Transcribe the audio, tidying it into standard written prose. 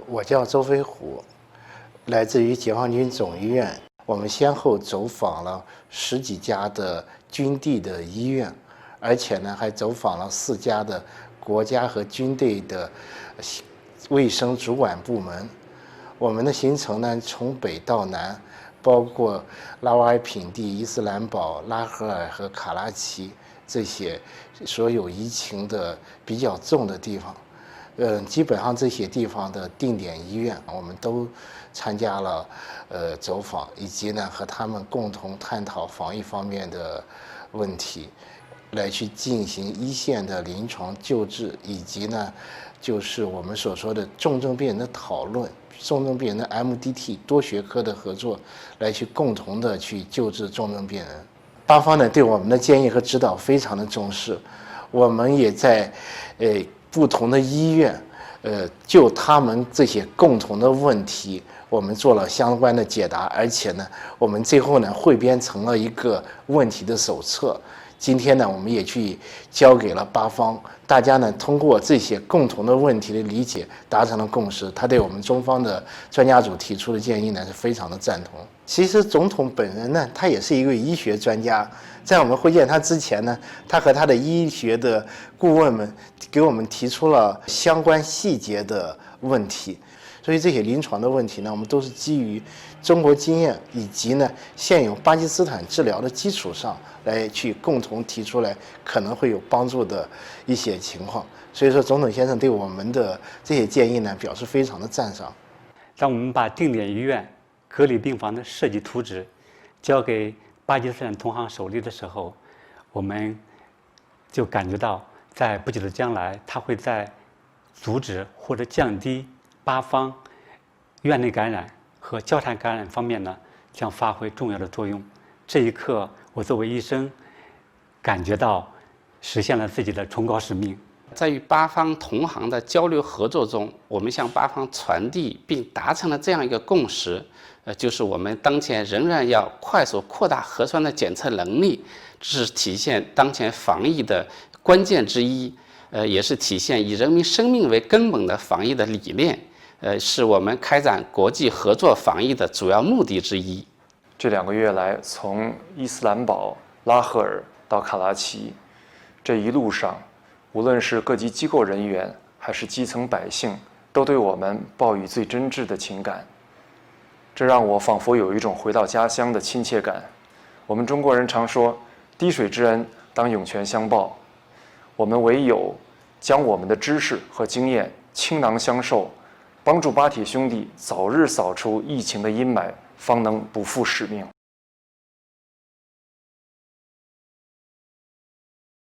我叫周飞虎，来自于解放军总医院。我们先后走访了10几家的军地的医院，而且呢还走访了4家的国家和军队的卫生主管部门。我们的行程呢从北到南，包括拉瓦尔品地、伊斯兰堡、拉合尔和卡拉奇这些所有疫情的比较重的地方。基本上这些地方的定点医院，我们都参加了走访，以及呢和他们共同探讨防疫方面的问题，来去进行一线的临床救治，以及呢就是我们所说的重症病人的讨论，重症病人的 MDT 多学科的合作，来去共同的去救治重症病人。巴方呢对我们的建议和指导非常的重视，我们也在不同的医院，就他们这些共同的问题，我们做了相关的解答，而且呢，我们最后呢汇编成了一个问题的手册。今天呢，我们也去交给了巴方，大家呢通过这些共同的问题的理解，达成了共识。他对我们中方的专家组提出的建议呢是非常的赞同。其实总统本人呢，他也是一位医学专家。在我们会见他之前呢，他和他的医学的顾问们给我们提出了相关细节的问题，所以这些临床的问题呢，我们都是基于中国经验以及呢现有巴基斯坦治疗的基础上来去共同提出来可能会有帮助的一些情况。所以说，总统先生对我们的这些建议呢表示非常的赞赏。当我们把定点医院隔离病房的设计图纸交给巴基斯坦同行手里的时候，我们就感觉到在不久的将来，它会在阻止或者降低巴方院内感染和交叉感染方面呢，将发挥重要的作用。这一刻，我作为医生，感觉到实现了自己的崇高使命。在与巴方同行的交流合作中，我们向巴方传递并达成了这样一个共识，就是我们当前仍然要快速扩大核酸的检测能力，这是体现当前防疫的关键之一，也是体现以人民生命为根本的防疫的理念，是我们开展国际合作防疫的主要目的之一。这2个月来，从伊斯兰堡、拉合尔到卡拉奇，这一路上，无论是各级机构人员还是基层百姓，都对我们抱以最真挚的情感。这让我仿佛有一种回到家乡的亲切感。我们中国人常说，滴水之恩当涌泉相报。我们唯有将我们的知识和经验倾囊相授，帮助巴铁兄弟早日扫除疫情的阴霾，方能不负使命。